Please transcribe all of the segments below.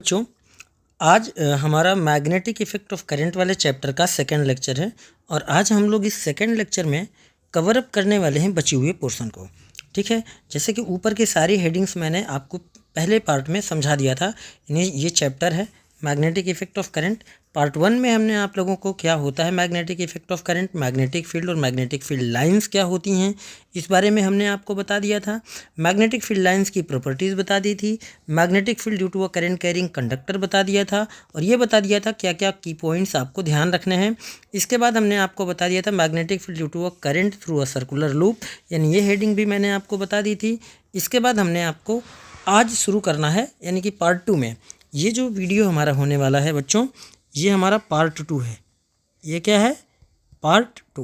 बच्चों, आज हमारा मैग्नेटिक इफेक्ट ऑफ करंट वाले चैप्टर का सेकंड लेक्चर है और आज हम लोग इस सेकंड लेक्चर में कवर अप करने वाले हैं बचे हुए पोर्शन को। ठीक है, जैसे कि ऊपर की सारी हेडिंग्स मैंने आपको पहले पार्ट में समझा दिया था। ये चैप्टर है magnetic effect of current. Part 1 में हमने आप लोगों को क्या होता है magnetic effect of current, magnetic field और मैग्नेटिक फील्ड लाइंस क्या होती हैं, इस बारे में हमने आपको बता दिया था। मैग्नेटिक फील्ड लाइंस की प्रॉपर्टीज़ बता दी थी, magnetic field due to a current carrying conductor बता दिया था और ये बता दिया था क्या क्या की पॉइंट्स आपको ध्यान रखने हैं। इसके बाद हमने आपको बता दिया था magnetic field due to a current through a circular loop, यानी ये हेडिंग भी मैंने आपको बता दी थी। इसके बाद हमने आपको आज शुरू करना है, यानी कि पार्ट 2 में ये जो वीडियो हमारा होने वाला है बच्चों, ये हमारा पार्ट 2 है। ये क्या है? पार्ट 2।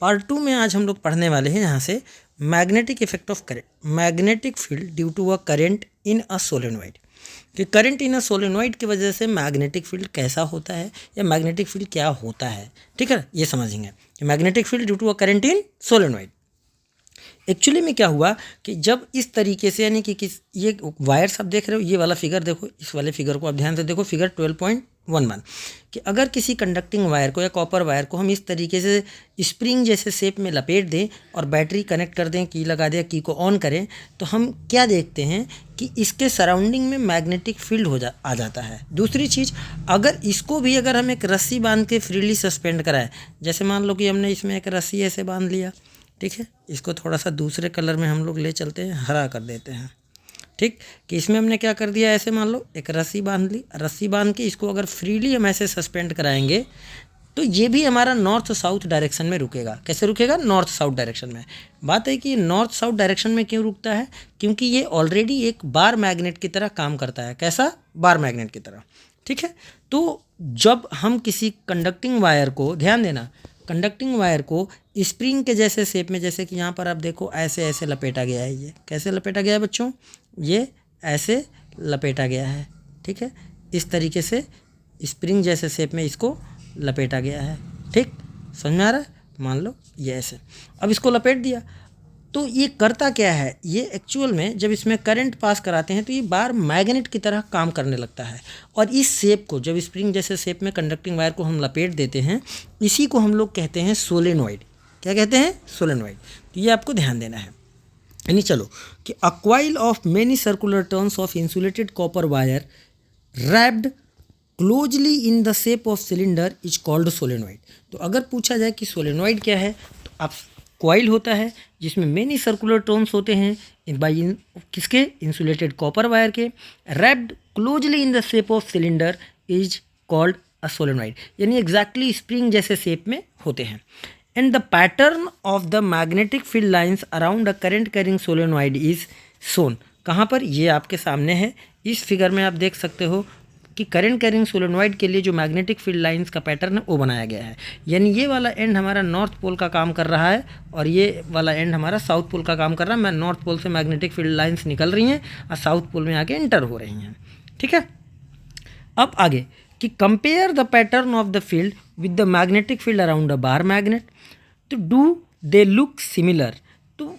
पार्ट 2 में आज हम लोग पढ़ने वाले हैं यहाँ से magnetic effect of current, magnetic field due to a current in a solenoid, कि करंट इन अ सोलेनॉइड की वजह से मैग्नेटिक फील्ड कैसा होता है या मैग्नेटिक फील्ड क्या होता है। ठीक है, ये समझेंगे कि magnetic field due to a current in solenoid. Actually में क्या हुआ कि जब इस तरीके से, यानी कि किस ये वायर्स आप देख रहे हो, ये वाला फिगर देखो, इस वाले फिगर को आप ध्यान से देखो, फिगर 12.11, कि अगर किसी कंडक्टिंग वायर को या कॉपर वायर को हम इस तरीके से स्प्रिंग जैसे शेप में लपेट दें और बैटरी कनेक्ट कर दें, की लगा दें, की को ऑन करें, तो हम क्या देखते हैं कि इसके सराउंडिंग में मैग्नेटिक फील्ड आ जाता है। दूसरी चीज़, अगर इसको भी अगर हम एक रस्सी बांध के फ्रीली सस्पेंड कराएं, जैसे मान लो कि हमने इसमें एक रस्सी ऐसे बांध लिया, ठीक है, इसको थोड़ा सा दूसरे कलर में हम लोग ले चलते हैं, हरा कर देते हैं। ठीक, कि इसमें हमने क्या कर दिया, ऐसे मान लो एक रस्सी बांध ली, रस्सी बांध के इसको अगर फ्रीली हम ऐसे सस्पेंड कराएंगे तो ये भी हमारा नॉर्थ साउथ डायरेक्शन में रुकेगा। कैसे रुकेगा? नॉर्थ साउथ डायरेक्शन में। बात है कि नॉर्थ साउथ डायरेक्शन में क्यों रुकता है? क्योंकि ये ऑलरेडी एक बार मैग्नेट की तरह काम करता है। कैसा? बार मैग्नेट की तरह। ठीक है, तो जब हम किसी कंडक्टिंग वायर को, ध्यान देना, कंडक्टिंग वायर को स्प्रिंग के जैसे शेप में, जैसे कि यहाँ पर आप देखो ऐसे ऐसे लपेटा गया है। ये कैसे लपेटा गया है बच्चों? ये ऐसे लपेटा गया है। ठीक है, इस तरीके से स्प्रिंग जैसे शेप में इसको लपेटा गया है। ठीक, समझ में आ रहा है? मान लो ये ऐसे, अब इसको लपेट दिया, तो ये करता क्या है, ये एक्चुअल में जब इसमें करंट पास कराते हैं तो ये बार मैग्नेट की तरह काम करने लगता है। और इस शेप को, जब स्प्रिंग जैसे शेप में कंडक्टिंग वायर को हम लपेट देते हैं, इसी को हम लोग कहते हैं सोलेनॉइड। क्या कहते हैं? सोलेनॉइड। तो ये आपको ध्यान देना है। यानी चलो कि a coil of many circular turns of insulated copper wire wrapped closely in the shape of cylinder is called solenoid. तो अगर पूछा जाए कि सोलेनॉइड क्या है, तो आप कॉइल होता है जिसमें मेनी सर्कुलर टर्न्स होते हैं बाई किसके? इंसुलेटेड कॉपर वायर के, wrapped closely in the shape of cylinder is called a solenoid, यानी एग्जैक्टली स्प्रिंग जैसे शेप में होते हैं। And the pattern of the magnetic field lines around a current carrying solenoid is shown. कहाँ पर? ये आपके सामने है, इस फिगर में आप देख सकते हो कि करंट कैरिंग सोलेनॉइड के लिए जो मैग्नेटिक फील्ड लाइंस का पैटर्न है वो बनाया गया है। यानी ये वाला एंड हमारा नॉर्थ पोल का काम कर रहा है और ये वाला एंड हमारा साउथ पोल का काम कर रहा है। मैं नॉर्थ पोल से मैग्नेटिक फील्ड लाइंस निकल रही हैं और साउथ पोल में आके एंटर हो रही हैं। ठीक है, अब आगे कि compare the pattern of the field with the magnetic field around a bar magnet, तो डू दे लुक सिमिलर। तो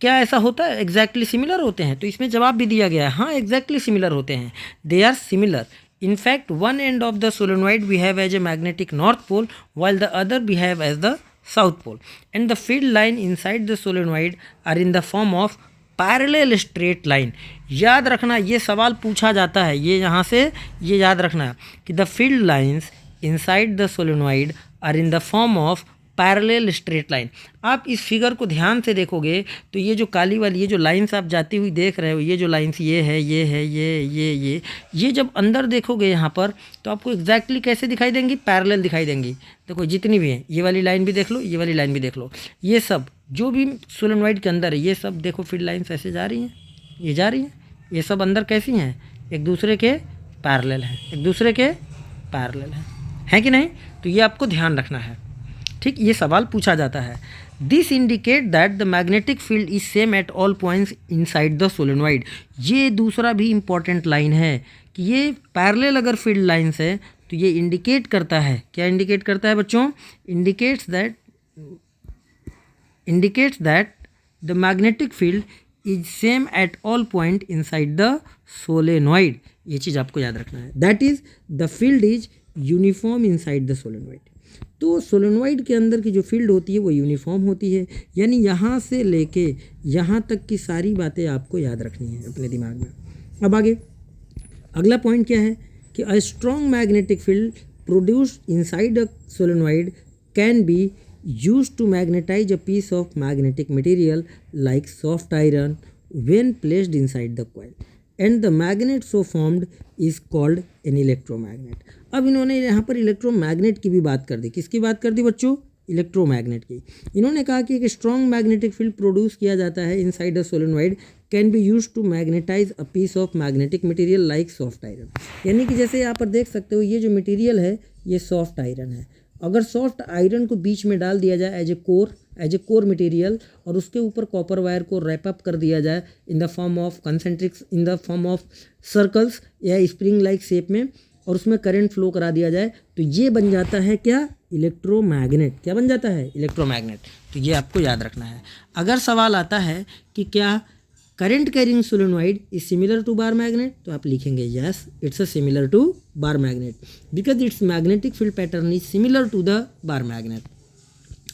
क्या ऐसा होता है? एग्जैक्टली सिमिलर होते हैं? तो इसमें जवाब भी दिया गया है, हाँ एग्जैक्टली सिमिलर होते हैं, they are similar. In fact, one end of the solenoid behave as a magnetic north pole while the other behave as the south pole, and the field line inside the solenoid are in the form of parallel straight line. याद रखना, ये सवाल पूछा जाता है, ये यहाँ से ये याद रखना कि the field lines inside the solenoid are in the form of parallel straight line. आप इस फिगर को ध्यान से देखोगे तो ये जो काली वाली, ये जो लाइंस आप जाती हुई देख रहे हो, ये जो लाइंस ये है, ये है, ये जब अंदर देखोगे यहाँ पर तो आपको एग्जैक्टली कैसे दिखाई देंगी? पैरेलल दिखाई देंगी। देखो जितनी भी हैं, ये वाली लाइन भी देख लो, ये वाली लाइन भी देख लो, ये सब जो भी सोलेनॉइड के अंदर है, ये सब देखो फील्ड लाइन्स ऐसे जा रही हैं, ये जा रही हैं, ये सब अंदर कैसी हैं? एक दूसरे के पैरेलल हैं, एक दूसरे के पैरेलल हैं, कि नहीं? तो ये आपको ध्यान रखना है। ठीक, ये सवाल पूछा जाता है। This indicate that the magnetic field is same at all points inside the solenoid. ये दूसरा भी इंपॉर्टेंट लाइन है कि ये पैरेलल अगर फील्ड लाइन्स है तो ये इंडिकेट करता है, क्या इंडिकेट करता है बच्चों? Indicates that the magnetic field is same at all point inside the solenoid. ये चीज़ आपको याद रखना है। That is the field is uniform inside the solenoid. तो सोलेनॉइड के अंदर की जो फील्ड होती है वो यूनिफॉर्म होती है, यानी यहाँ से लेके यहाँ तक की सारी बातें आपको याद रखनी है अपने दिमाग में। अब आगे अगला पॉइंट क्या है कि a strong magnetic field produced inside a solenoid can B used to magnetize a piece of magnetic material like soft iron when placed inside the coil, and the magnet so formed is called an electromagnet. अब इन्होंने यहाँ पर electromagnet की भी बात कर दी। किसकी बात कर दी बच्चों? इलेक्ट्रोमैग्नेट की। इन्होंने कहा कि एक स्ट्रॉन्ग मैग्नेटिक फील्ड प्रोड्यूस किया जाता है inside a solenoid can be use to magnetise a piece of magnetic material like soft iron. यानी कि जैसे यहाँ पर देख सकते हो ये जो मटेरियल है ये सॉफ्ट आयरन है। अगर सॉफ्ट आयरन को बीच में डाल दिया जाए एज ए कोर मटेरियल और उसके ऊपर कॉपर वायर को रैप अप कर दिया जाए in the form of concentrics, in the form of circles या स्प्रिंग लाइक शेप में, और उसमें करंट फ्लो करा दिया जाए, तो ये बन जाता है क्या? इलेक्ट्रोमैग्नेट। क्या बन जाता है? इलेक्ट्रोमैग्नेट। तो ये आपको याद रखना है। अगर सवाल आता है कि क्या current carrying solenoid is similar to bar magnet, तो आप लिखेंगे yes it's a similar to bar magnet because its magnetic field pattern is similar to the bar magnet.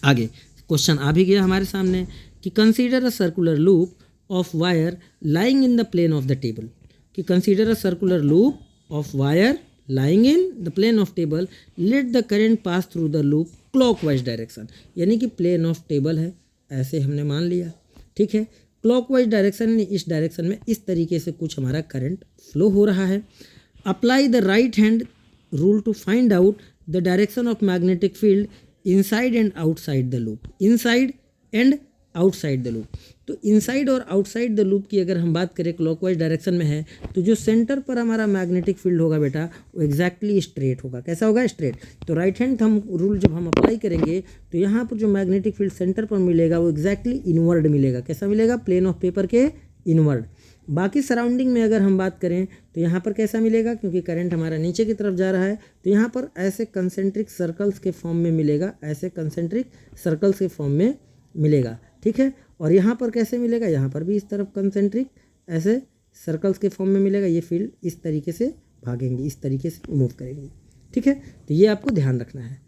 आगे क्वेश्चन आ भी गया हमारे सामने कि consider a circular loop of wire lying in the plane of the table. कि consider a circular loop of wire lying in the plane of table, let the current pass through the loop clockwise direction. यानी कि plane of table है ऐसे हमने मान लिया, ठीक है। क्लॉकवाइज डायरेक्शन में, इस डायरेक्शन में इस तरीके से कुछ हमारा करंट फ्लो हो रहा है। Apply the right hand rule to find out the direction of magnetic field inside and outside the loop. Inside and outside the loop. तो इनसाइड और आउटसाइड द लूप की अगर हम बात करें क्लॉकवाइज डायरेक्शन में है, तो जो सेंटर पर हमारा मैग्नेटिक फील्ड होगा बेटा वो एग्जैक्टली स्ट्रेट होगा। कैसा होगा? स्ट्रेट। तो राइट हैंड हम रूल जब हम अप्लाई करेंगे तो यहाँ पर जो मैग्नेटिक फील्ड सेंटर पर मिलेगा वो एग्जैक्टली इनवर्ड मिलेगा। कैसा मिलेगा? प्लेन ऑफ पेपर के इनवर्ड। बाकी सराउंडिंग में अगर हम बात करें तो यहाँ पर कैसा मिलेगा? क्योंकि करंट हमारा नीचे की तरफ जा रहा है तो यहाँ पर ऐसे कंसेंट्रिक सर्कल्स के फॉर्म में मिलेगा, ऐसे कंसेंट्रिक सर्कल्स के फॉर्म में मिलेगा, ठीक है। और यहाँ पर कैसे मिलेगा? यहाँ पर भी इस तरफ कंसेंट्रिक ऐसे सर्कल्स के फॉर्म में मिलेगा। ये फील्ड इस तरीके से भागेंगी, इस तरीके से मूव करेंगी, ठीक है। तो ये आपको ध्यान रखना है,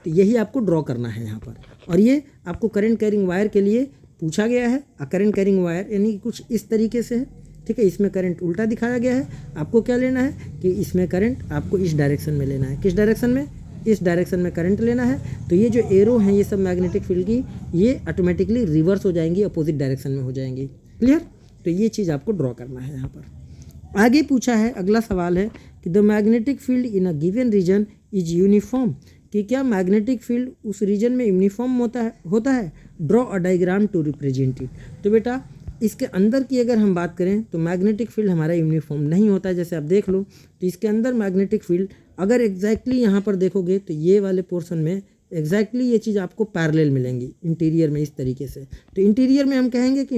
तो यही आपको ड्रॉ करना है यहाँ पर। और ये आपको करंट कैरिंग वायर के लिए पूछा गया है। करंट कैरिंग वायर यानी कि कुछ इस तरीके से है, ठीक है। इसमें करंट उल्टा दिखाया गया है। आपको क्या लेना है कि इसमें करंट आपको इस डायरेक्शन में लेना है। किस डायरेक्शन में? इस डायरेक्शन में करंट लेना है। तो ये जो एरो हैं ये सब मैग्नेटिक फील्ड की, ये ऑटोमेटिकली रिवर्स हो जाएंगी, अपोजिट डायरेक्शन में हो जाएंगी। क्लियर? तो ये चीज़ आपको ड्रॉ करना है यहाँ पर। आगे पूछा है, अगला सवाल है कि the magnetic field in a given region is uniform. कि क्या मैग्नेटिक फील्ड उस रीजन में यूनिफॉर्म होता है? Draw a diagram to represent it. तो बेटा इसके अंदर की अगर हम बात करें तो मैग्नेटिक फील्ड हमारा यूनिफॉर्म नहीं होता है। जैसे आप देख लो तो इसके अंदर मैग्नेटिक फील्ड अगर एग्जैक्टली यहाँ पर देखोगे तो ये वाले पोर्शन में एग्जैक्टली ये चीज़ आपको पैरेलल मिलेंगी इंटीरियर में, इस तरीके से। तो इंटीरियर में हम कहेंगे कि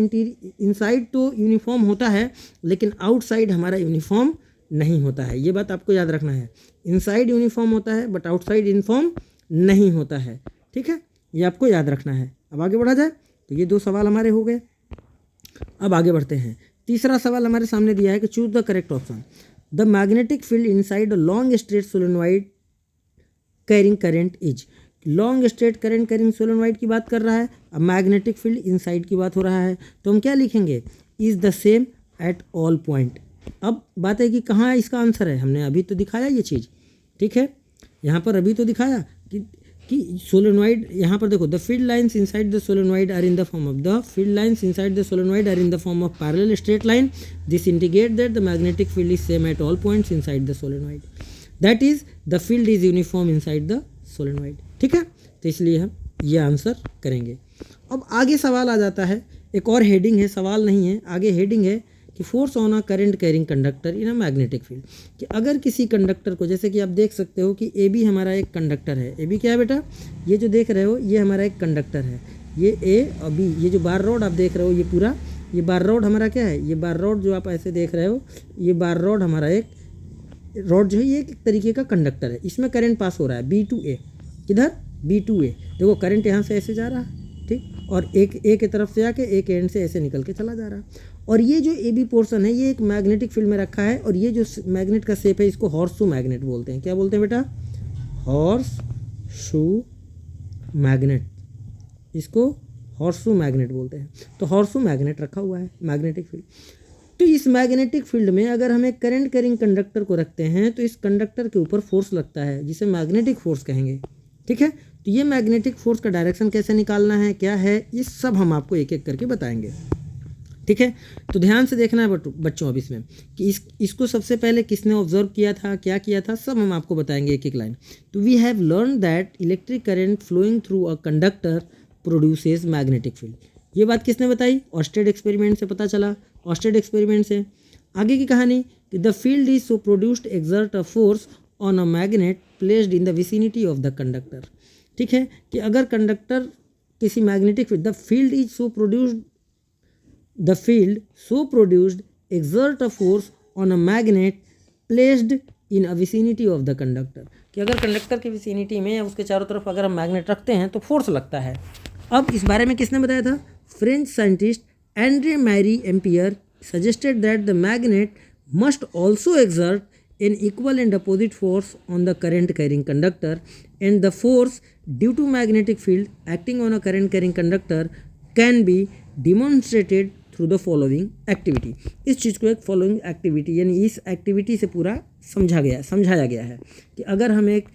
इनसाइड तो यूनिफॉर्म होता है लेकिन आउटसाइड हमारा यूनिफॉर्म नहीं होता है। ये बात आपको याद रखना है। इनसाइड यूनिफॉर्म होता है बट आउटसाइड यूनिफॉर्म नहीं होता है, ठीक है। ये आपको याद रखना है। अब आगे बढ़ा जाए तो ये 2 सवाल हमारे हो गए। अब आगे बढ़ते हैं। तीसरा सवाल हमारे सामने दिया है कि choose the correct option. The magnetic field inside a long straight solenoid carrying current is. Long straight current carrying solenoid की बात कर रहा है, अब मैग्नेटिक फील्ड इनसाइड की बात हो रहा है, तो हम क्या लिखेंगे? Is the same at all point. अब बात है कि कहाँ इसका आंसर है, हमने अभी तो दिखाया ये चीज़, ठीक है। यहाँ पर अभी तो दिखाया कि सोलेनॉइड, यहाँ पर देखो the field lines inside the solenoid are in the form of the field lines inside the solenoid are in the form of parallel straight line. This indicate that the magnetic field is same at all points inside the solenoid, that is the field is uniform inside the solenoid, ठीक है। तो इसलिए हम ये answer करेंगे। अब आगे सवाल आ जाता है, एक और हेडिंग है, सवाल नहीं है, आगे हेडिंग है कि force on a current carrying conductor in a magnetic field. कि अगर किसी कंडक्टर को, जैसे कि आप देख सकते हो कि ए बी हमारा एक कंडक्टर है। ए बी क्या है बेटा? ये जो देख रहे हो ये हमारा एक कंडक्टर है, ये ए और बी। ये जो बार रोड आप देख रहे हो ये पूरा, ये बार रोड हमारा क्या है? ये बार रोड जो आप ऐसे देख रहे हो, ये बार रोड हमारा एक रोड जो है ये एक तरीके का कंडक्टर है। इसमें करंट पास हो रहा है बी टू ए। किधर? बी टू ए। देखो करंट यहाँ से ऐसे जा रहा है, ठीक, और एक ए की तरफ से आके एक एंड से ऐसे निकल के चला जा रहा है। और ये जो ए बी पोर्शन है ये एक मैग्नेटिक फील्ड में रखा है, और ये जो मैग्नेट का शेप है इसको हॉर्स शू मैग्नेट बोलते हैं। क्या बोलते हैं बेटा? हॉर्स शू मैग्नेट, इसको हॉर्स शू मैग्नेट बोलते हैं। तो हॉर्स शू मैग्नेट रखा हुआ है, मैग्नेटिक फील्ड। तो इस मैग्नेटिक फील्ड में अगर हम एक करंट कैरिंग कंडक्टर को रखते हैं तो इस कंडक्टर के ऊपर फोर्स लगता है जिसे मैग्नेटिक फोर्स कहेंगे। ठीक है, तो ये मैग्नेटिक फोर्स का डायरेक्शन कैसे निकालना है, क्या है, ये सब हम आपको एक एक करके बताएंगे। ठीक है, तो ध्यान से देखना है बच्चों अब इसमें कि इसको सबसे पहले किसने ऑब्जर्व किया था, क्या किया था, सब हम आपको बताएंगे एक एक लाइन। तो we have learn that electric current flowing through a conductor produces magnetic field. ये बात किसने बताई? ऑस्टेड एक्सपेरिमेंट से पता चला, ऑस्टेड एक्सपेरिमेंट से। आगे की कहानी कि the field is so produced exert a force on a magnet placed in the vicinity of the conductor. ठीक है, कि अगर कंडक्टर किसी magnetic field, the field is so produced exert a force on a magnet placed in a vicinity of the conductor, कि अगर conductor की vicinity में या उसके चारों तरफ अगर हम मैग्नेट रखते हैं तो फोर्स लगता है। अब इस बारे में किसने बताया था? French scientist Andre Marie Ampere suggested that the magnet must also exert an equal and opposite force on the current carrying conductor, and the force due to magnetic field acting on a current carrying conductor can be demonstrated through the following activity. इस चीज़ को एक following activity यानी इस activity से पूरा समझाया गया है कि अगर हम एक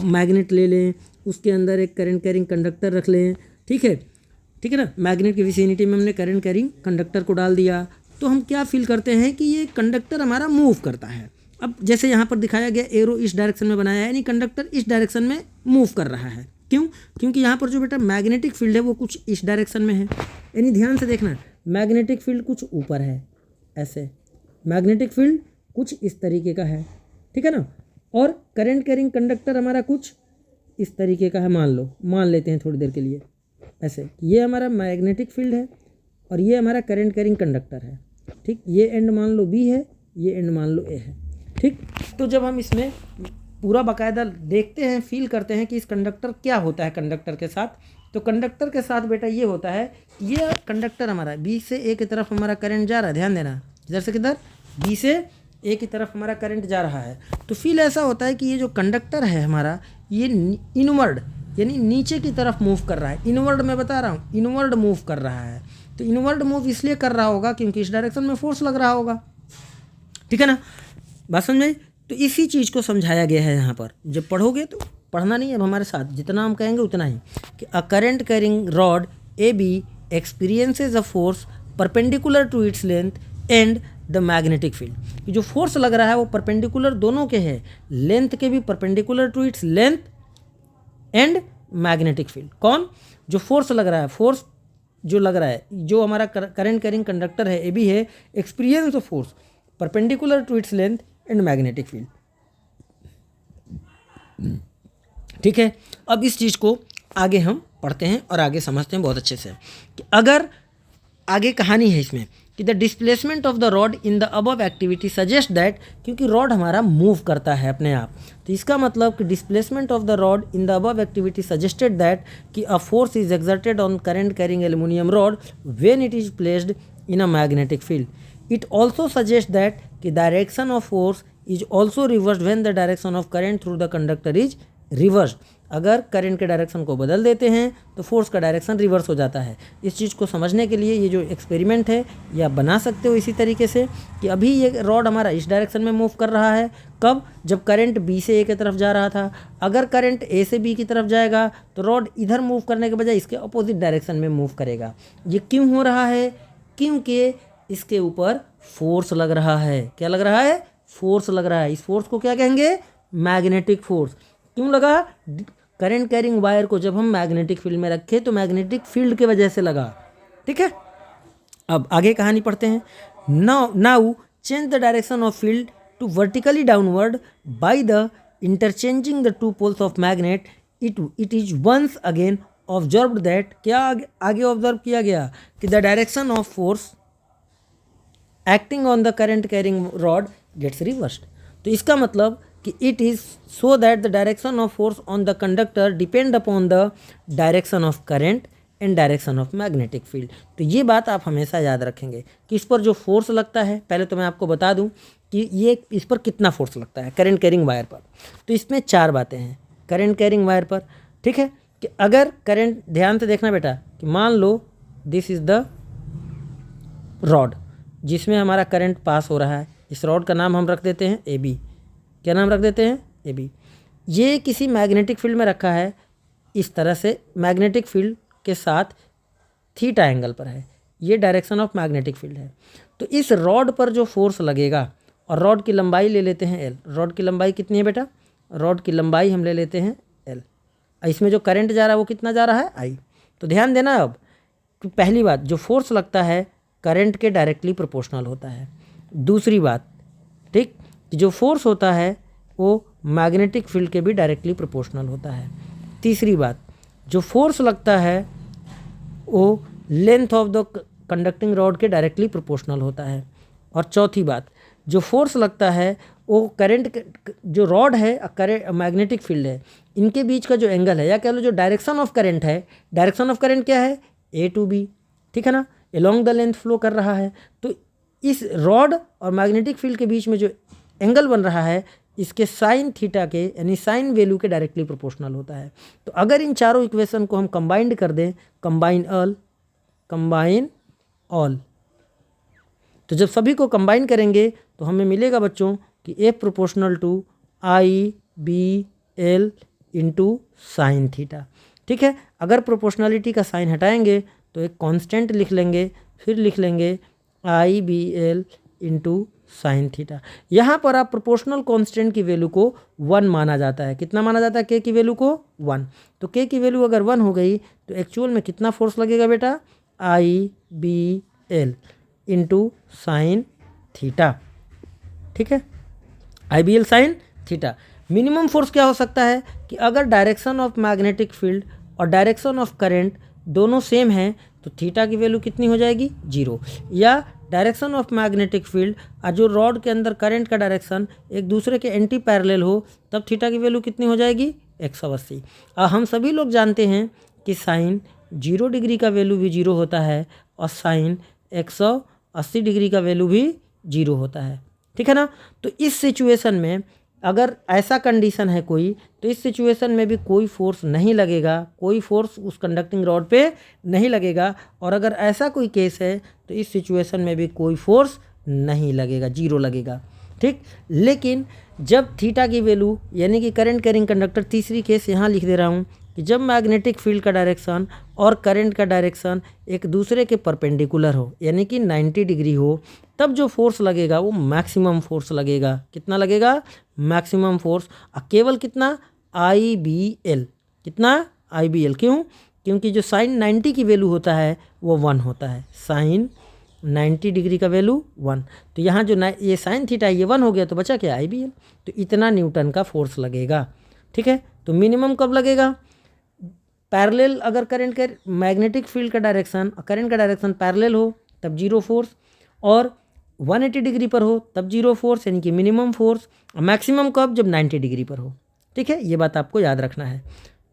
मैग्नेट ले लें, उसके अंदर एक करंट कैरिंग कंडक्टर रख लें, ठीक है ना, मैग्नेट की विसिनिटी में हमने करंट कैरिंग कंडक्टर को डाल दिया, तो हम क्या फील करते हैं कि ये कंडक्टर हमारा मूव करता है। अब जैसे यहाँ पर दिखाया गया एरो इस डायरेक्शन में बनाया है, यानी कंडक्टर इस डायरेक्शन में मूव कर रहा है। क्यों? क्योंकि यहाँ पर जो बेटा मैग्नेटिक फील्ड है वो कुछ इस डायरेक्शन में है, यानी ध्यान से देखना, मैग्नेटिक फील्ड कुछ ऊपर है ऐसे, मैग्नेटिक फील्ड कुछ इस तरीके का है, ठीक है ना, और करंट कैरिंग कंडक्टर हमारा कुछ इस तरीके का है। मान लेते हैं थोड़ी देर के लिए ऐसे, ये हमारा मैग्नेटिक फील्ड है और ये हमारा करंट कैरिंग कंडक्टर है। ठीक, ये एंड मान लो बी है, ये एंड मान लो ए है। ठीक, तो जब हम इसमें पूरा बाकायदा देखते हैं, फील करते हैं कि इस कंडक्टर क्या होता है कंडक्टर के साथ, तो कंडक्टर के साथ बेटा ये होता है, ये कंडक्टर हमारा बी से ए की तरफ हमारा करंट जा रहा है, ध्यान देना, इधर से किधर, बी से ए की तरफ हमारा करंट जा रहा है। तो फील ऐसा होता है कि ये जो कंडक्टर है हमारा, ये इनवर्ड यानी नीचे की तरफ मूव कर रहा है। इनवर्ड मैं बता रहा हूँ, इनवर्ड मूव कर रहा है। तो इनवर्ड मूव इसलिए कर रहा होगा क्योंकि इस डायरेक्शन में फोर्स लग रहा होगा। ठीक है ना, बात समझ में? तो इसी चीज़ को समझाया गया है यहाँ पर। जब पढ़ोगे तो पढ़ना नहीं है, अब हमारे साथ जितना हम कहेंगे उतना ही, कि a current carrying rod A B experiences a force perpendicular to its length and the magnetic field. जो फोर्स लग रहा है वो परपेंडिकुलर दोनों के है, लेंथ के भी perpendicular to its length and magnetic field. कौन? जो फोर्स लग रहा है, फोर्स जो लग रहा है, जो हमारा करंट कैरिंग कंडक्टर है ए बी है, experience of force perpendicular to its length and magnetic field. ठीक है, अब इस चीज़ को आगे हम पढ़ते हैं और आगे समझते हैं बहुत अच्छे से, कि अगर आगे कहानी है इसमें कि the displacement of the rod in the above activity suggest that, क्योंकि रॉड हमारा मूव करता है अपने आप, तो इसका मतलब कि displacement of the rod in the above activity suggested that कि a force is exerted on current carrying aluminium rod when it is placed in a magnetic field. It also suggests that the direction of force is also reversed when the direction of current through the conductor is reversed। अगर current के direction को बदल देते हैं तो force का direction reverse हो जाता है। इस चीज़ को समझने के लिए ये जो एक्सपेरिमेंट है ये आप बना सकते हो इसी तरीके से, कि अभी ये रॉड हमारा इस डायरेक्शन में मूव कर रहा है। कब? जब करंट बी से ए की तरफ जा रहा था। अगर करंट ए से बी की तरफ जाएगा तो रॉड इधर मूव करने के बजाय इसके अपोजिट डायरेक्शन में मूव करेगा। ये क्यों हो रहा है? क्योंकि इसके ऊपर फोर्स लग रहा है। क्या लग रहा है? फोर्स लग रहा है। इस फोर्स को क्या कहेंगे? Magnetic force. क्यों लगा? करंट कैरिंग वायर को जब हम मैग्नेटिक फील्ड में रखे तो मैग्नेटिक फील्ड के वजह से लगा। ठीक है, अब आगे कहानी पढ़ते हैं। Now change the direction of field to vertically downward by the interchanging the two poles of magnet. It is once again observed that, क्या आगे ऑब्जर्व किया गया कि the direction of force acting on the current carrying rod gets reversed. तो इसका मतलब कि it is so that the direction of force on the conductor depend upon the direction of current in direction of magnetic field. तो ये बात आप हमेशा याद रखेंगे कि इस पर जो फोर्स लगता है, पहले तो मैं आपको बता दूं कि ये इस पर कितना फोर्स लगता है करंट कैरिंग वायर पर। तो इसमें 4 बातें हैं करंट कैरिंग वायर पर, ठीक है। कि अगर करंट, ध्यान से देखना बेटा, कि मान लो दिस इज़ द रॉड जिसमें हमारा करंट पास हो रहा है, इस रॉड का नाम हम रख देते हैं ए बी। क्या नाम रख देते हैं? A B. ये किसी मैग्नेटिक फील्ड में रखा है, इस तरह से मैग्नेटिक फील्ड के साथ थीटा एंगल पर है, ये डायरेक्शन ऑफ मैग्नेटिक फील्ड है। तो इस रॉड पर जो फोर्स लगेगा, और रॉड की लंबाई ले लेते हैं एल। रॉड की लंबाई कितनी है बेटा? रॉड की लंबाई हम ले लेते हैं एल। इसमें जो करंट जा रहा है वो कितना जा रहा है? आई। तो ध्यान देना अब कि पहली बात, जो फोर्स लगता है करंट के डायरेक्टली प्रोपोर्शनल होता है। दूसरी बात, ठीक, कि जो फोर्स होता है वो मैग्नेटिक फील्ड के भी डायरेक्टली प्रोपोर्शनल होता है। तीसरी बात, जो फोर्स लगता है वो length of the conducting rod के डायरेक्टली प्रोपोर्शनल होता है। और चौथी बात, जो फोर्स लगता है वो करंट, जो रॉड है करंट मैग्नेटिक फील्ड है, इनके बीच का जो एंगल है, या कह लो जो डायरेक्शन ऑफ करंट है, डायरेक्शन ऑफ करंट क्या है? ए टू बी, ठीक है ना, एलोंग द लेंथ फ्लो कर रहा है। तो इस रॉड और मैग्नेटिक फील्ड के बीच में जो एंगल बन रहा है, इसके साइन थीटा के, यानी साइन वैल्यू के डायरेक्टली प्रोपोर्शनल होता है। तो अगर इन चारों इक्वेशन को हम कंबाइंड कर दें, कंबाइन ऑल, तो जब सभी को कंबाइन करेंगे तो हमें मिलेगा बच्चों कि F proportional to I B L into sine theta, ठीक है। अगर प्रोपोर्शनलिटी का साइन हटाएंगे तो एक कांस्टेंट लिख लेंगे, फिर लिख लेंगे I B L into sine theta. यहाँ पर आप प्रोपोर्शनल कांस्टेंट की वैल्यू को 1 माना जाता है। कितना माना जाता है? के की वैल्यू को 1। तो के की वैल्यू अगर 1 हो गई तो एक्चुअल में कितना फोर्स लगेगा बेटा? I B L into sine theta, ठीक है, I B L sine theta. Minimum force क्या हो सकता है कि अगर डायरेक्शन ऑफ मैग्नेटिक फील्ड और डायरेक्शन ऑफ करंट दोनों सेम हैं तो थीटा की वैल्यू कितनी हो जाएगी? 0। या डायरेक्शन ऑफ मैग्नेटिक फील्ड और जो रॉड के अंदर करंट का डायरेक्शन एक दूसरे के एंटी पैरेलल हो, तब थीटा की वैल्यू कितनी हो जाएगी? 180। और हम सभी लोग जानते हैं कि साइन 0 डिग्री का वैल्यू भी 0 होता है और साइन 180 डिग्री का वैल्यू भी 0 होता है, ठीक है ना। तो इस सिचुएशन में अगर ऐसा कंडीशन है कोई, तो इस सिचुएशन में भी कोई फोर्स नहीं लगेगा, कोई फोर्स उस कंडक्टिंग रॉड पे नहीं लगेगा। और अगर ऐसा कोई केस है तो इस सिचुएशन में भी कोई फोर्स नहीं लगेगा, 0 लगेगा, ठीक। लेकिन जब थीटा की वैल्यू, यानी कि करंट कैरिंग कंडक्टर, तीसरी केस यहाँ लिख दे रहा हूँ कि जब मैग्नेटिक फील्ड का डायरेक्शन और करंट का डायरेक्शन एक दूसरे के परपेंडिकुलर हो, यानी कि 90 डिग्री हो, तब जो फोर्स लगेगा वो मैक्सिमम फोर्स लगेगा। कितना लगेगा? Maximum force. केवल कितना? आई बी एल। कितना? आई बी एल। क्यों? क्योंकि जो साइन 90 की वैल्यू होता है वो 1 होता है। साइन 90 डिग्री का वैल्यू 1। तो यहाँ जो ये साइन थीटा ये 1 हो गया, तो बचा क्या? आई बी एल। तो इतना न्यूटन का फोर्स लगेगा, ठीक है। तो मिनिमम कब लगेगा? पैरेलल, अगर करंट के मैग्नेटिक फील्ड का डायरेक्शन और करंट का डायरेक्शन पैरेलल हो तब 0 फोर्स, और 180 डिग्री पर हो तब 0 फोर्स, यानी कि मिनिमम फोर्स। मैक्सिमम कब? जब 90 डिग्री पर हो, ठीक है। ये बात आपको याद रखना है,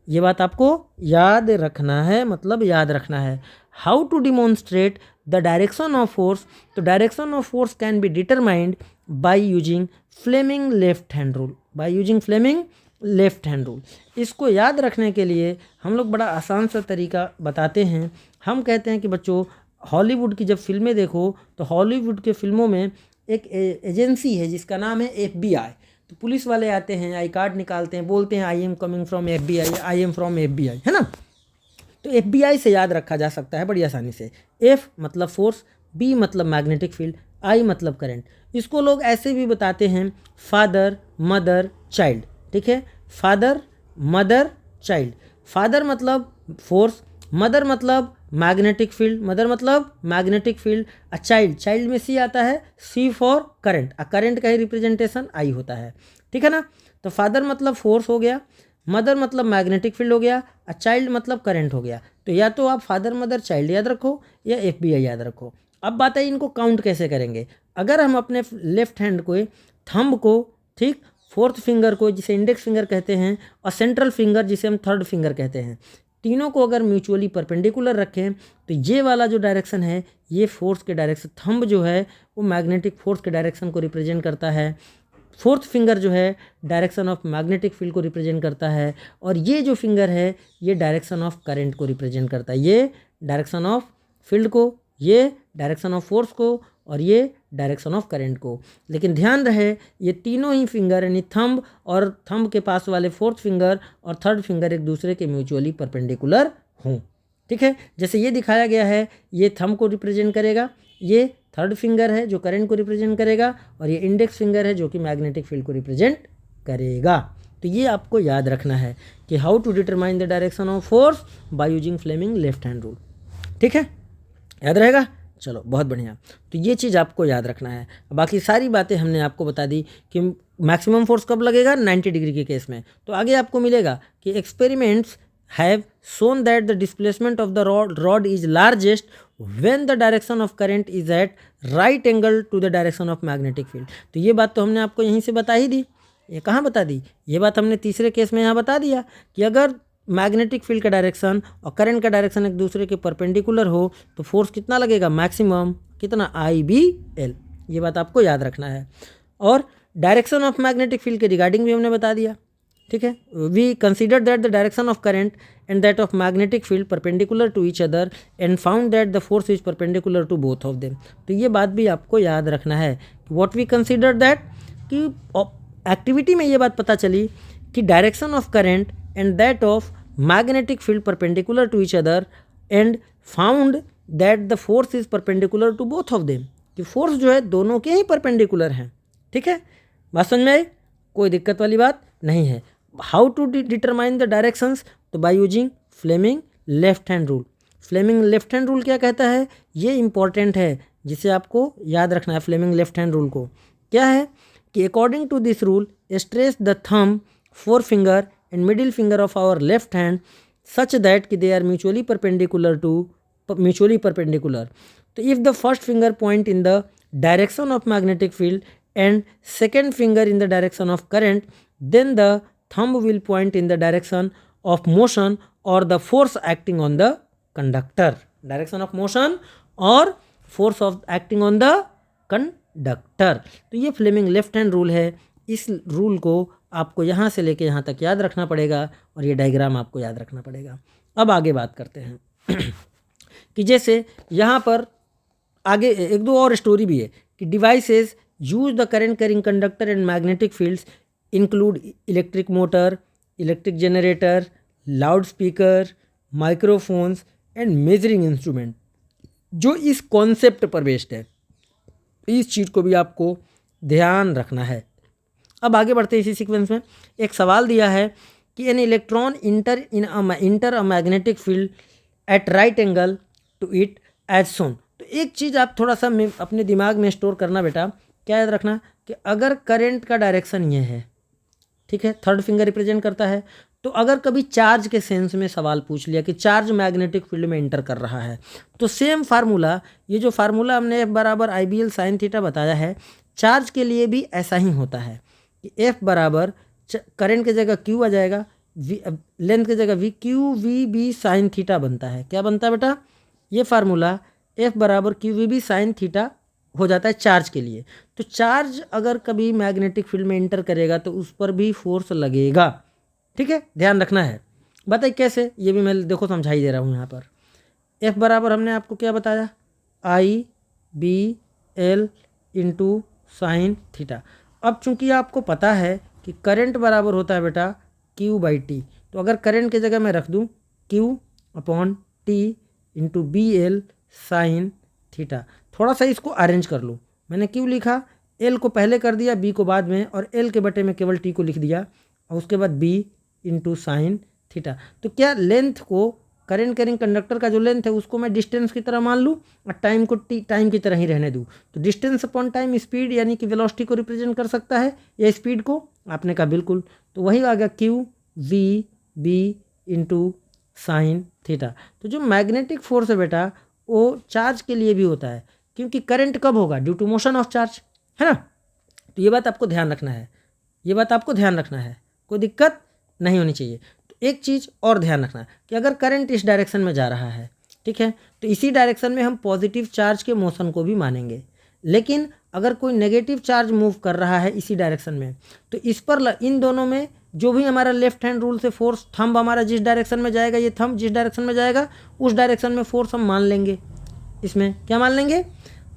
ये बात आपको याद रखना है, मतलब याद रखना है। How to demonstrate the direction of force? तो direction of force can be determined by using Fleming left hand rule, by using Fleming left hand rule. इसको याद रखने के लिए हम लोग बड़ा आसान सा तरीका बताते हैं। हम कहते हैं कि बच्चों, हॉलीवुड की जब फिल्में देखो तो हॉलीवुड के फिल्मों में एक एजेंसी है जिसका नाम है FBI। तो पुलिस वाले आते हैं, आई कार्ड निकालते हैं, बोलते हैं I am coming from FBI, I am from FBI, है ना। तो FBI से याद रखा जा सकता है बड़ी आसानी से। F मतलब फोर्स, B मतलब मैग्नेटिक फील्ड, I मतलब करंट। इसको लोग ऐसे भी बताते हैं, फादर मदर चाइल्ड, ठीक है। Father mother child. फादर मतलब फोर्स, मदर मतलब मैग्नेटिक फील्ड, मदर मतलब मैग्नेटिक फील्ड। चाइल्ड, चाइल्ड में C आता है, C फॉर करंट, करंट का ही रिप्रेजेंटेशन I होता है, ठीक है ना। तो फादर मतलब फोर्स हो गया, मदर मतलब मैग्नेटिक फील्ड हो गया, चाइल्ड मतलब करंट हो गया। तो या तो आप फादर मदर चाइल्ड याद रखो या FBI याद रखो। अब बात है इनको काउंट कैसे करेंगे। अगर हम अपने लेफ्ट हैंड को, थंब को, ठीक, फोर्थ फिंगर को जिसे इंडेक्स फिंगर कहते हैं, और सेंट्रल फिंगर जिसे हम थर्ड फिंगर कहते हैं, तीनों को अगर म्यूचुअली परपेंडिकुलर रखें तो ये वाला जो डायरेक्शन है ये फोर्स के डायरेक्शन, थंब जो है वो मैग्नेटिक फोर्स के डायरेक्शन को रिप्रेजेंट करता है, फोर्थ फिंगर जो है डायरेक्शन ऑफ मैग्नेटिक फील्ड को रिप्रेजेंट करता है, और ये जो फिंगर है ये डायरेक्शन ऑफ करंट को रिप्रेजेंट करता है, ये डायरेक्शन ऑफ फील्ड को, ये डायरेक्शन ऑफ फोर्स को, और ये डायरेक्शन ऑफ करंट को। लेकिन ध्यान रहे ये तीनों ही फिंगर यानी थंब और थंब के पास वाले फोर्थ फिंगर और थर्ड फिंगर एक दूसरे के म्यूचुअली परपेंडिकुलर हों। ठीक है, जैसे ये दिखाया गया है, ये थंब को रिप्रेजेंट करेगा, ये थर्ड फिंगर है जो करंट को रिप्रेजेंट करेगा, और ये इंडेक्स फिंगर है जो कि मैग्नेटिक फील्ड को रिप्रेजेंट करेगा। तो ये आपको याद रखना है कि how to determine the direction of force by using Fleming left hand rule. ठीक है, याद रहेगा। चलो बहुत बढ़िया, तो ये चीज़ आपको याद रखना है। बाकी सारी बातें हमने आपको बता दी कि मैक्सिमम फोर्स कब लगेगा, 90 डिग्री के केस में। तो आगे आपको मिलेगा कि experiments have shown that the displacement of the rod is largest when the direction of current is at right angle to the direction of magnetic field। तो ये बात तो हमने आपको यहीं से बता ही दी। ये कहाँ बता दी, ये बात हमने तीसरे केस में यहाँ बता दिया कि अगर मैग्नेटिक फील्ड का डायरेक्शन और करंट का डायरेक्शन एक दूसरे के परपेंडिकुलर हो तो फोर्स कितना लगेगा, मैक्सिमम कितना, IBL। ये बात आपको याद रखना है। और डायरेक्शन ऑफ मैग्नेटिक फील्ड के रिगार्डिंग भी हमने बता दिया। ठीक है, we consider that the direction of current and that of magnetic field perpendicular to each other and found that the force is perpendicular to both of them. तो ये बात भी आपको याद रखना है कि व्हाट वी कंसिडर दैट, कि एक्टिविटी में ये बात पता चली कि direction of current and that of magnetic field perpendicular to each other and found that the force is perpendicular to both of them, कि फोर्स जो है दोनों के ही परपेंडिकुलर हैं। ठीक है, बात समझ में आई, कोई दिक्कत वाली बात नहीं है। How to determine the directions, तो by using Fleming left hand rule. Fleming left hand rule क्या कहता है, ये इंपॉर्टेंट है जिसे आपको याद रखना है। फ्लेमिंग लेफ्ट हैंड रूल को क्या है कि according to this rule stretch the thumb, fore finger and middle finger of our left hand such that कि दे आर म्यूचुअली परपेंडिकुलर तो if the first finger point in the direction of magnetic field and second finger in the direction of current, then the thumb will point in the direction of motion or the force acting on the conductor, direction of motion or force of acting on the conductor। तो ये Fleming left hand rule है। इस rule को आपको यहाँ से लेके यहाँ तक याद रखना पड़ेगा और ये डायग्राम आपको याद रखना पड़ेगा। अब आगे बात करते हैं कि जैसे यहाँ पर आगे एक दो और स्टोरी भी है कि devices use the current carrying conductor and magnetic fields include electric motor, electric generator, loudspeaker, microphones and measuring instrument, जो इस कॉन्सेप्ट पर बेस्ड है। इस चीज़ को भी आपको ध्यान रखना है। अब आगे बढ़ते हैं इसी सीक्वेंस में। एक सवाल दिया है कि an electron enter a magnetic field at right angle to it as shown. तो एक चीज़ आप थोड़ा सा अपने दिमाग में स्टोर करना बेटा, क्या याद रखना कि अगर करंट का डायरेक्शन ये है, ठीक है, थर्ड फिंगर रिप्रेजेंट करता है, तो अगर कभी चार्ज के सेंस में सवाल पूछ लिया कि चार्ज मैग्नेटिक फील्ड में इंटर कर रहा है, तो सेम फार्मूला, ये जो फार्मूला हमने F बराबर IBL साइन थीटा बताया है, चार्ज के लिए भी ऐसा ही होता है कि F बराबर करंट की जगह Q आ जाएगा, लेंथ की जगह VQVB साइन थीटा बनता है। क्या बनता है बेटा, ये फार्मूला F बराबर QVB साइन थीटा हो जाता है चार्ज के लिए। तो चार्ज अगर कभी मैग्नेटिक फील्ड में इंटर करेगा तो उस पर भी फोर्स लगेगा। ठीक है, ध्यान रखना है। बताइए कैसे, ये भी मैं देखो समझाई दे रहा हूँ यहाँ पर। F बराबर हमने आपको क्या बताया, IBL इंटू साइन थीटा। अब चूंकि आपको पता है कि करंट बराबर होता है बेटा Q/T, तो अगर करंट की जगह मैं रख दूँ Q/T into BL sine theta, थोड़ा सा इसको अरेंज कर लूँ। मैंने Q लिखा, L को पहले कर दिया, B को बाद में, और L के बटे में केवल T को लिख दिया, और उसके बाद B इंटू साइन थीटा। तो क्या लेंथ को, करंट कैरिंग कंडक्टर का जो लेंथ है उसको मैं डिस्टेंस की तरह मान लूँ और टाइम को टाइम की तरह ही रहने दूँ। तो डिस्टेंस अपॉन टाइम स्पीड यानी कि वेलोसिटी को रिप्रेजेंट कर सकता है या स्पीड को, आपने कहा बिल्कुल। तो वही आ गया QVB इंटू साइन थीटा। तो जो मैग्नेटिक फोर्स है बेटा वो चार्ज के लिए भी होता है, क्योंकि करंट कब होगा, due to motion of charge, है ना। तो ये बात आपको ध्यान रखना है, ये बात आपको ध्यान रखना है, कोई दिक्कत नहीं होनी चाहिए। तो एक चीज़ और ध्यान रखना कि अगर करंट इस डायरेक्शन में जा रहा है, ठीक है, तो इसी डायरेक्शन में हम पॉजिटिव चार्ज के मोशन को भी मानेंगे। लेकिन अगर कोई नेगेटिव चार्ज मूव कर रहा है इसी डायरेक्शन में, तो इस पर इन दोनों में जो भी हमारा लेफ्ट हैंड रूल से फोर्स, थंब हमारा जिस डायरेक्शन में जाएगा, ये थंब जिस डायरेक्शन में जाएगा उस डायरेक्शन में फोर्स हम मान लेंगे। इसमें क्या मान लेंगे?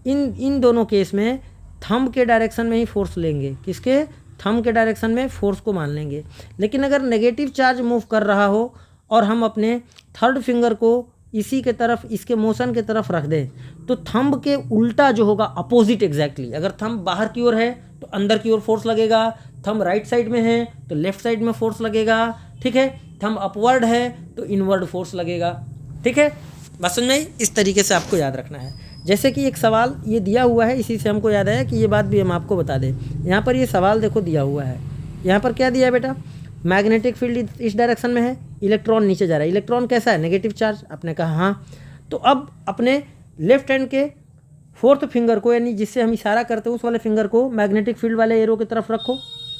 इन दोनों केस में थंब के डायरेक्शन में ही फोर्स लेंगे। किसके? थंब के डायरेक्शन में फोर्स को मान लेंगे। लेकिन अगर नेगेटिव चार्ज मूव कर रहा हो और हम अपने थर्ड फिंगर को इसी के तरफ, इसके मोशन के तरफ रख दें, तो थंब के उल्टा जो होगा, अपोजिट एग्जैक्टली, अगर थंब बाहर की ओर है तो अंदर की ओर फोर्स लगेगा, थंब राइट साइड में है तो लेफ्ट साइड में फोर्स लगेगा, ठीक है, थंब अपवर्ड है तो इनवर्ड फोर्स लगेगा। ठीक है, बात समझ में आई? इस तरीके से आपको याद रखना है। जैसे कि एक सवाल ये दिया हुआ है, इसी से हमको याद आया कि ये बात भी हम आपको बता दें। यहाँ पर ये सवाल देखो दिया हुआ है, यहाँ पर क्या दिया है बेटा? मैग्नेटिक फील्ड इस डायरेक्शन में है, इलेक्ट्रॉन नीचे जा रहा है। इलेक्ट्रॉन कैसा है? Negative charge. आपने कहा हाँ। तो अब अपने लेफ्ट हैंड के फोर्थ फिंगर को, यानी जिससे हम इशारा करते हैं उस वाले फिंगर को मैग्नेटिक फील्ड वाले एरो की तरफ रखो,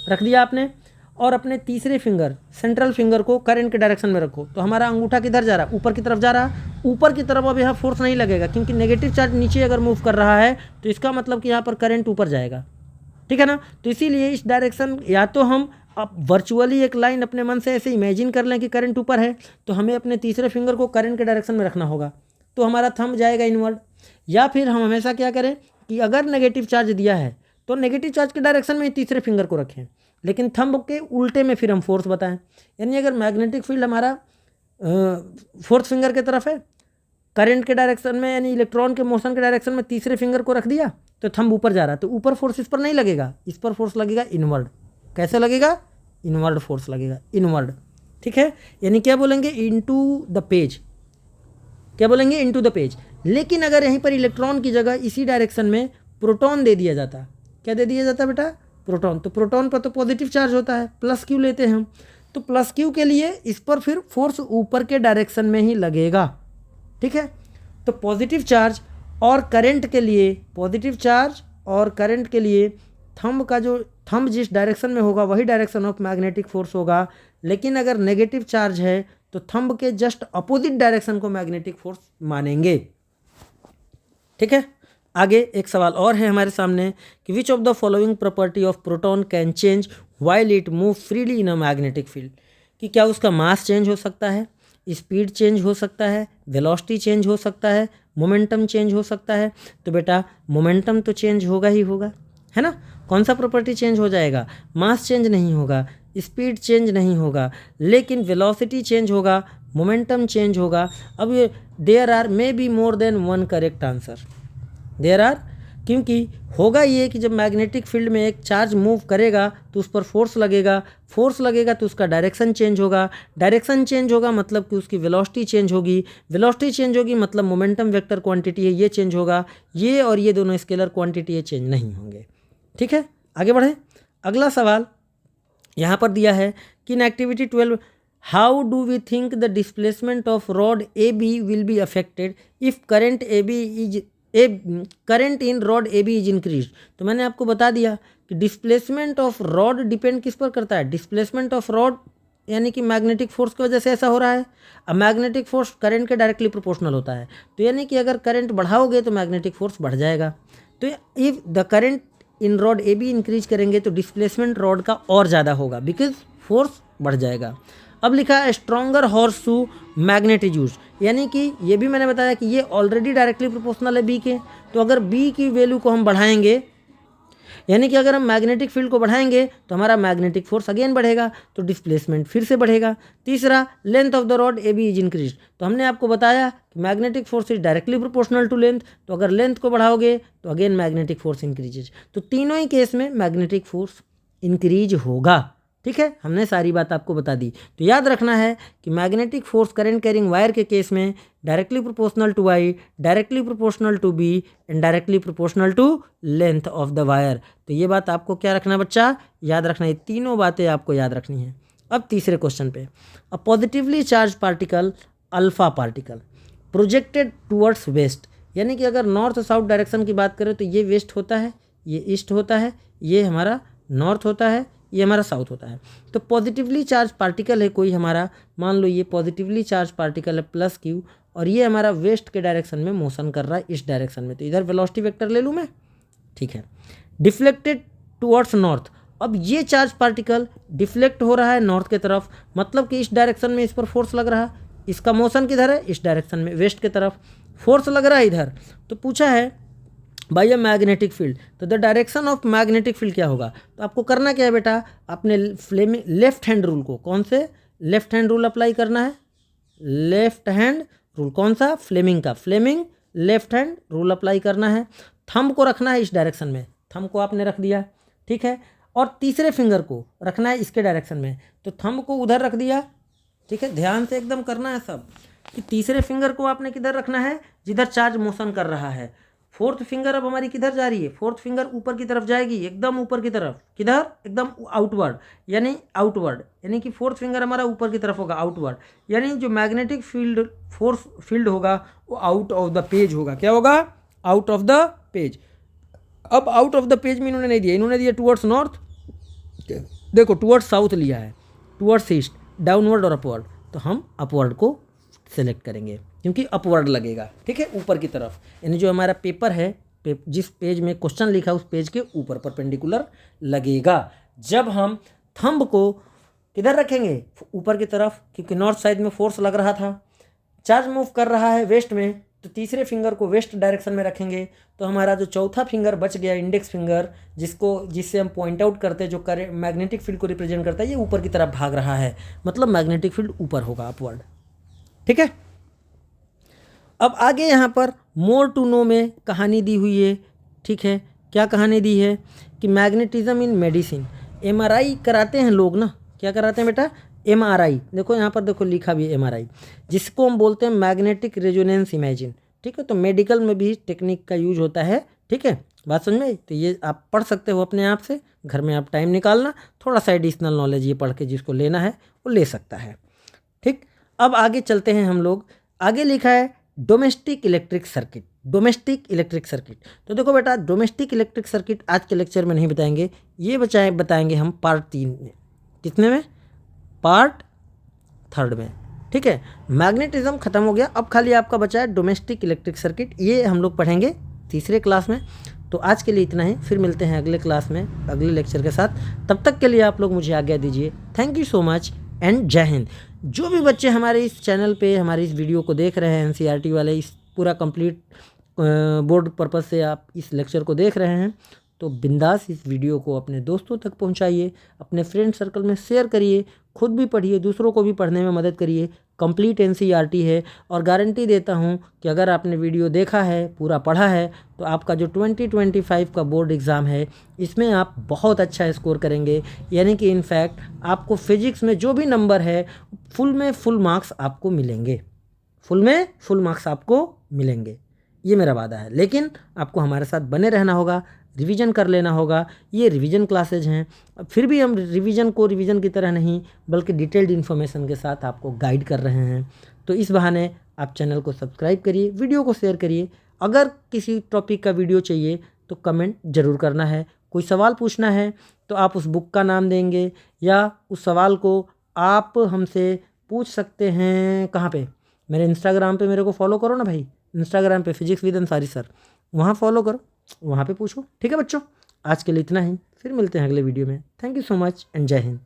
रख दिया आपने। और अपने तीसरे फिंगर, सेंट्रल फिंगर को करंट के डायरेक्शन में रखो। तो हमारा अंगूठा किधर जा रहा है? ऊपर की तरफ जा रहा है। ऊपर की तरफ अब यहाँ फोर्स नहीं लगेगा, क्योंकि नेगेटिव चार्ज नीचे अगर मूव कर रहा है तो इसका मतलब कि यहाँ पर करंट ऊपर जाएगा। ठीक है ना? तो इसीलिए इस डायरेक्शन, या तो हम अब वर्चुअली एक लाइन अपने मन से ऐसे इमेजिन कर लें कि करंट ऊपर है, तो हमें अपने तीसरे फिंगर को करंट के डायरेक्शन में रखना होगा, तो हमारा थंब जाएगा इनवर्ड। या फिर हम हमेशा क्या करें कि अगर नेगेटिव चार्ज दिया है तो नेगेटिव चार्ज के डायरेक्शन में तीसरे फिंगर को रखें, लेकिन थंब के उल्टे में फिर हम फोर्स बताएं। यानी अगर मैग्नेटिक फील्ड हमारा फोर्थ फिंगर की तरफ है, करंट के डायरेक्शन में, यानी इलेक्ट्रॉन के मोशन के डायरेक्शन में तीसरे फिंगर को रख दिया, तो थंब ऊपर जा रहा है, तो ऊपर फोर्स इस पर नहीं लगेगा, इस पर फोर्स लगेगा इनवर्ड। कैसे लगेगा? इनवर्ड फोर्स लगेगा, इनवर्ड। ठीक है, यानी क्या बोलेंगे? Into the page. क्या बोलेंगे? Into the page. लेकिन अगर यहीं पर इलेक्ट्रॉन की जगह इसी डायरेक्शन में प्रोटॉन दे दिया जाता, क्या दे दिया जाता बेटा? प्रोटॉन। तो प्रोटॉन पर तो पॉजिटिव चार्ज होता है, प्लस क्यू लेते हैं हम, तो प्लस क्यू के लिए इस पर फिर फोर्स ऊपर के डायरेक्शन में ही लगेगा। ठीक है, तो पॉजिटिव चार्ज और करंट के लिए, पॉजिटिव चार्ज और करंट के लिए थंब का जो, थंब जिस डायरेक्शन में होगा वही डायरेक्शन ऑफ मैग्नेटिक फोर्स होगा। लेकिन अगर नेगेटिव चार्ज है तो थंब के जस्ट अपोजिट डायरेक्शन को मैग्नेटिक फोर्स मानेंगे। ठीक है, आगे एक सवाल और है हमारे सामने कि which of the following property of proton can change while it move freely in a magnetic field. कि क्या उसका मास चेंज हो सकता है, स्पीड चेंज हो सकता है, वेलोसिटी चेंज हो सकता है, मोमेंटम चेंज हो सकता है। तो बेटा मोमेंटम तो चेंज होगा ही होगा, है ना? कौन सा प्रॉपर्टी चेंज हो जाएगा? मास चेंज नहीं होगा, स्पीड चेंज नहीं होगा, लेकिन वेलोसिटी चेंज होगा, मोमेंटम चेंज होगा। अब ये there are maybe more than one correct answer. There are, क्योंकि होगा ये कि जब मैग्नेटिक फील्ड में एक चार्ज मूव करेगा तो उस पर फोर्स लगेगा, फोर्स लगेगा तो उसका डायरेक्शन चेंज होगा, डायरेक्शन चेंज होगा मतलब कि उसकी वेलोसिटी चेंज होगी, वेलोसिटी चेंज होगी मतलब मोमेंटम वेक्टर क्वांटिटी है ये चेंज होगा। ये और ये दोनों स्केलर क्वांटिटी है चेंज नहीं होंगे। ठीक है, आगे बढ़ें। अगला सवाल यहाँ पर दिया है कि इन activity 12 how do we think the displacement of rod A B will be affected if current current in rod A B is increase. तो मैंने आपको बता दिया कि डिस्प्लेसमेंट ऑफ रॉड डिपेंड किस पर करता है? डिस्प्लेसमेंट ऑफ रॉड यानी कि मैग्नेटिक फोर्स की वजह से ऐसा हो रहा है। अब मैग्नेटिक फोर्स करंट के डायरेक्टली प्रोपोर्शनल होता है, तो यानी कि अगर करंट बढ़ाओगे तो मैग्नेटिक फोर्स बढ़ जाएगा। तो if the current in rod A be increase करेंगे तो डिस्प्लेसमेंट रॉड का और ज़्यादा होगा, बिकॉज फोर्स बढ़ जाएगा। अब लिखा है stronger horse shoe magnet is use, यानी कि ये भी मैंने बताया कि ये ऑलरेडी डायरेक्टली प्रोपोर्शनल है बी के। तो अगर बी की वैल्यू को हम बढ़ाएंगे, यानी कि अगर हम मैग्नेटिक फील्ड को बढ़ाएंगे तो हमारा मैग्नेटिक फोर्स अगेन बढ़ेगा, तो डिस्प्लेसमेंट फिर से बढ़ेगा। तीसरा, length of the rod A B is increase. तो हमने आपको बताया कि magnetic force is directly proportional to length, तो अगर लेंथ को बढ़ाओगे तो अगेन मैग्नेटिक फोर्स इंक्रीजेज। तो तीनों ही केस में मैग्नेटिक फोर्स इंक्रीज होगा। ठीक है, हमने सारी बात आपको बता दी। तो याद रखना है कि magnetic force current carrying wire के केस में directly proportional to I, directly proportional to B and directly proportional to length of the wire. तो ये बात आपको क्या रखना है बच्चा? याद रखना है, तीनों बातें आपको याद रखनी है। अब तीसरे क्वेश्चन पे, a positively charge particle alpha particle projected towards west, यानी कि अगर नॉर्थ साउथ डायरेक्शन की बात करें तो ये वेस्ट होता है, ये ईस्ट होता है, ये हमारा नॉर्थ होता है, ये हमारा साउथ होता है। तो पॉजिटिवली चार्ज पार्टिकल है कोई हमारा, मान लो ये पॉजिटिवली चार्ज पार्टिकल है प्लस क्यू, और ये हमारा वेस्ट के डायरेक्शन में मोशन कर रहा है इस डायरेक्शन में, तो इधर वेलोसिटी वेक्टर ले लूँ मैं, ठीक है। डिफ्लेक्टेड टुवर्ड्स नॉर्थ, अब ये चार्ज पार्टिकल डिफ्लेक्ट हो रहा है नॉर्थ की तरफ, मतलब कि इस डायरेक्शन में इस पर फोर्स लग रहा है, इसका मोशन किधर है, इस डायरेक्शन में वेस्ट की तरफ फोर्स लग रहा है इधर। तो पूछा है बाय अ मैग्नेटिक फील्ड, तो the direction of magnetic field क्या होगा। तो आपको करना क्या है बेटा, अपने फ्लेमिंग लेफ्ट हैंड रूल को, कौन से लेफ्ट हैंड रूल अप्लाई करना है, लेफ्ट हैंड रूल, कौन सा, फ्लेमिंग का, Fleming left hand rule apply करना है। थंब को रखना है इस डायरेक्शन में, थंब को आपने रख दिया, ठीक है, और तीसरे फिंगर को रखना है इसके डायरेक्शन में, तो थंब को उधर रख दिया, ठीक है, ध्यान से एकदम करना है सब, कि तीसरे फिंगर को आपने किधर रखना है, जिधर चार्ज मोशन कर रहा है। फोर्थ फिंगर अब हमारी किधर जा रही है, फोर्थ फिंगर ऊपर की तरफ जाएगी, एकदम ऊपर की तरफ, किधर, एकदम आउटवर्ड, यानी आउटवर्ड, यानी कि फोर्थ फिंगर हमारा ऊपर की तरफ होगा, आउटवर्ड, यानी जो मैग्नेटिक फील्ड फोर्स फील्ड होगा वो आउट ऑफ द पेज होगा, क्या होगा, आउट ऑफ द पेज। अब आउट ऑफ द पेज में इन्होंने नहीं दिया, इन्होंने दिया टुवर्ड्स नॉर्थ, देखो टुवर्ड्स साउथ लिया है, टुवर्ड्स ईस्ट, डाउनवर्ड और अपवर्ड, तो हम अपवर्ड को सेलेक्ट करेंगे क्योंकि अपवर्ड लगेगा, ठीक है, ऊपर की तरफ, यानी जो हमारा पेपर है, जिस पेज में क्वेश्चन लिखा है उस पेज के ऊपर परपेंडिकुलर लगेगा। जब हम थंब को किधर रखेंगे, ऊपर की तरफ, क्योंकि नॉर्थ साइड में फोर्स लग रहा था, चार्ज मूव कर रहा है वेस्ट में, तो तीसरे फिंगर को वेस्ट डायरेक्शन में रखेंगे, तो हमारा जो चौथा फिंगर बच गया, इंडेक्स फिंगर, जिससे हम पॉइंट आउट करते हैं, जो मैग्नेटिक फील्ड को रिप्रेजेंट करता है, ये ऊपर की तरफ भाग रहा है, मतलब मैग्नेटिक फील्ड ऊपर होगा, अपवर्ड, ठीक है। अब आगे यहाँ पर मोर टू नो में कहानी दी हुई है, ठीक है, क्या कहानी दी है कि मैग्नेटिज्म इन मेडिसिन, एमआरआई कराते हैं लोग ना, क्या कराते हैं बेटा, एमआरआई, देखो यहाँ पर देखो लिखा भी है एमआरआई, जिसको हम बोलते हैं मैग्नेटिक रेजोनेंस इमेजिंग, ठीक है। तो मेडिकल में भी टेक्निक का यूज होता है, ठीक है, बात समझ में। तो ये आप पढ़ सकते हो अपने आप से, घर में आप टाइम निकालना, थोड़ा सा एडिशनल नॉलेज ये पढ़ के जिसको लेना है वो ले सकता है, ठीक। अब आगे चलते हैं हम लोग, आगे लिखा है domestic electric circuit, domestic electric circuit. तो देखो बेटा, डोमेस्टिक इलेक्ट्रिक सर्किट आज के लेक्चर में नहीं बताएंगे, ये बताएंगे हम पार्ट 3 में, कितने में, पार्ट 3 में, ठीक है। मैग्नेटिज्म खत्म हो गया, अब खाली आपका बचा है डोमेस्टिक इलेक्ट्रिक सर्किट, ये हम लोग पढ़ेंगे तीसरे क्लास में। तो आज के लिए इतना ही, फिर मिलते हैं अगले क्लास में अगले लेक्चर के साथ, तब तक के लिए आप लोग मुझे आज्ञा दीजिए। Thank you so much and जय हिंद। जो भी बच्चे हमारे इस चैनल पे हमारे इस वीडियो को देख रहे हैं, एनसीईआरटी वाले, इस पूरा कंप्लीट बोर्ड पर्पज़ से आप इस लेक्चर को देख रहे हैं, तो बिंदास इस वीडियो को अपने दोस्तों तक पहुंचाइए, अपने फ्रेंड सर्कल में शेयर करिए, खुद भी पढ़िए, दूसरों को भी पढ़ने में मदद करिए। कंप्लीट एनसीईआरटी है, और गारंटी देता हूं कि अगर आपने वीडियो देखा है, पूरा पढ़ा है, तो आपका जो 2025 का बोर्ड एग्ज़ाम है, इसमें आप बहुत अच्छा स्कोर करेंगे। यानी कि इनफैक्ट आपको फिजिक्स में जो भी नंबर है, फुल मार्क्स आपको मिलेंगे, फुल मार्क्स आपको मिलेंगे, ये मेरा वादा है। लेकिन आपको हमारे साथ बने रहना होगा, रिवीजन कर लेना होगा। ये रिवीजन क्लासेज हैं, फिर भी हम रिवीजन को रिवीजन की तरह नहीं, बल्कि डिटेल्ड इन्फॉर्मेशन के साथ आपको गाइड कर रहे हैं। तो इस बहाने आप चैनल को सब्सक्राइब करिए, वीडियो को शेयर करिए। अगर किसी टॉपिक का वीडियो चाहिए तो कमेंट ज़रूर करना है, कोई सवाल पूछना है तो आप उस बुक का नाम देंगे, या उस सवाल को आप हमसे पूछ सकते हैं। कहाँ पे, मेरे इंस्टाग्राम पे मेरे को फॉलो करो ना भाई, इंस्टाग्राम पे फिजिक्स विद अंसारी सर, वहाँ फॉलो करो, वहाँ पे पूछो, ठीक है बच्चों। आज के लिए इतना ही, फिर मिलते हैं अगले वीडियो में। Thank you so much and जय हिंद।